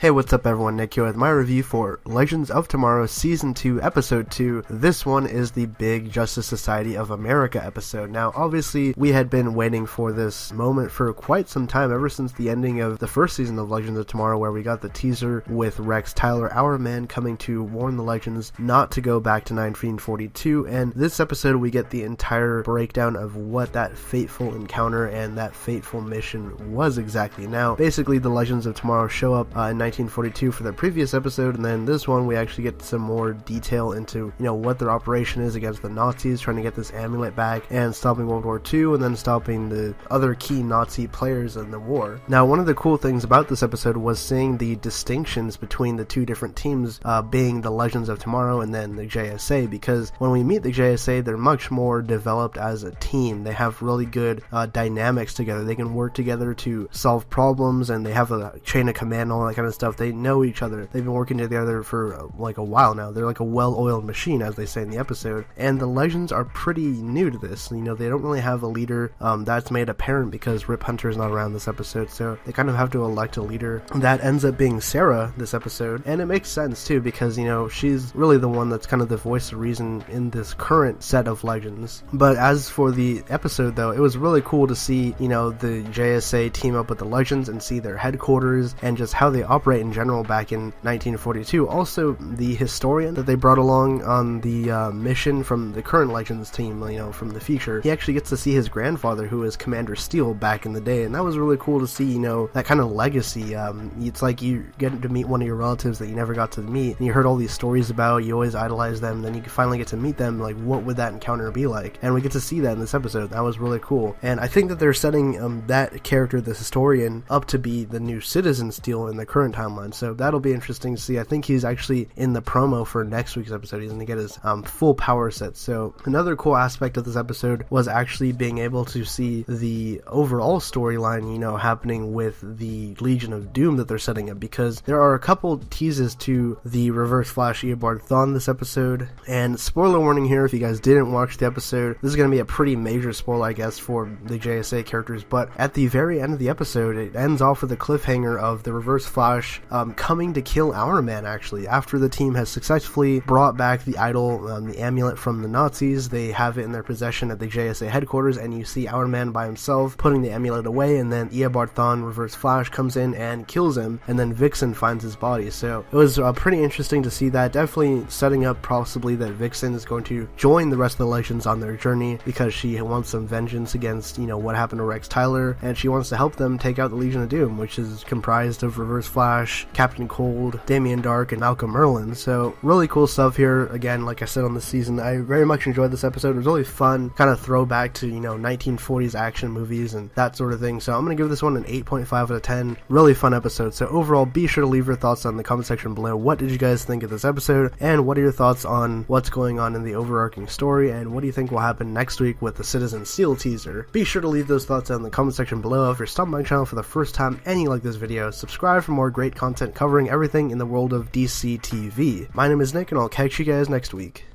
Hey, what's up everyone, Nick here with my review for Legends of Tomorrow Season 2, Episode 2. This one is the big Justice Society of America episode. Now, obviously, we had been waiting for this moment for quite some time, ever since the ending of the first season of Legends of Tomorrow, where we got the teaser with Rex Tyler, our man, coming to warn the Legends not to go back to 1942, and this episode we get the entire breakdown of what that fateful encounter and that fateful mission was exactly. Now, basically, the Legends of Tomorrow show up in 1942 for the previous episode, and then this one we actually get some more detail into, what their operation is against the Nazis, trying to get this amulet back and stopping World War II, and then stopping the other key Nazi players in the war. Now, one of the cool things about this episode was seeing the distinctions between the two different teams, being the Legends of Tomorrow and then the JSA, because when we meet the JSA, they're much more developed as a team. They have really good dynamics together. They can work together to solve problems, and they have a chain of command and all that kind of stuff. They know each other. They've been working together for like a while now. They're like a well-oiled machine, as they say in the episode. And the Legends are pretty new to this. They don't really have a leader. That's made apparent because Rip Hunter is not around this episode, so they kind of have to elect a leader. That ends up being Sarah this episode, and it makes sense too because she's really the one that's kind of the voice of reason in this current set of Legends. But as for the episode though, it was really cool to see the JSA team up with the Legends and see their headquarters and just how they operate in general back in 1942. Also, the historian that they brought along on the mission from the current Legends team, from the future, he actually gets to see his grandfather, who is Commander Steele back in the day, and that was really cool to see, that kind of legacy. It's like you get to meet one of your relatives that you never got to meet, and you heard all these stories about, you always idolize them, and then you finally get to meet them, like, what would that encounter be like? And we get to see that in this episode. That was really cool, and I think that they're setting that character, the historian, up to be the new Citizen Steele in the current timeline, so that'll be interesting to see. I think he's actually in the promo for next week's episode. He's going to get his full power set. So another cool aspect of this episode was actually being able to see the overall storyline, happening with the Legion of Doom that they're setting up, because there are a couple teases to the Reverse Flash Eobard Thawne this episode, and spoiler warning here if you guys didn't watch the episode, this is going to be a pretty major spoiler, I guess, for the JSA characters, but at the very end of the episode, it ends off with a cliffhanger of the Reverse Flash coming to kill our man, actually. After the team has successfully brought back the idol, the amulet from the Nazis, they have it in their possession at the JSA headquarters, and you see our man by himself putting the amulet away, and then Eobard Thawne, Reverse Flash, comes in and kills him, and then Vixen finds his body. So it was pretty interesting to see that, definitely setting up possibly that Vixen is going to join the rest of the Legends on their journey, because she wants some vengeance against, what happened to Rex Tyler, and she wants to help them take out the Legion of Doom, which is comprised of Reverse Flash, Captain Cold, Damien Dark, and Malcolm Merlin. So really cool stuff here. Again, like I said on this season, I very much enjoyed this episode. It was really fun, kind of throwback to 1940s action movies and that sort of thing. So I'm going to give this one an 8.5 out of 10. Really fun episode. So overall, be sure to leave your thoughts on the comment section below. What did you guys think of this episode, and what are your thoughts on what's going on in the overarching story, and what do you think will happen next week with the Citizen Seal teaser? Be sure to leave those thoughts in the comment section below. If you're stopping by my channel for the first time and you like this video, subscribe for more great content covering everything in the world of DC TV. My name is Nick, and I'll catch you guys next week.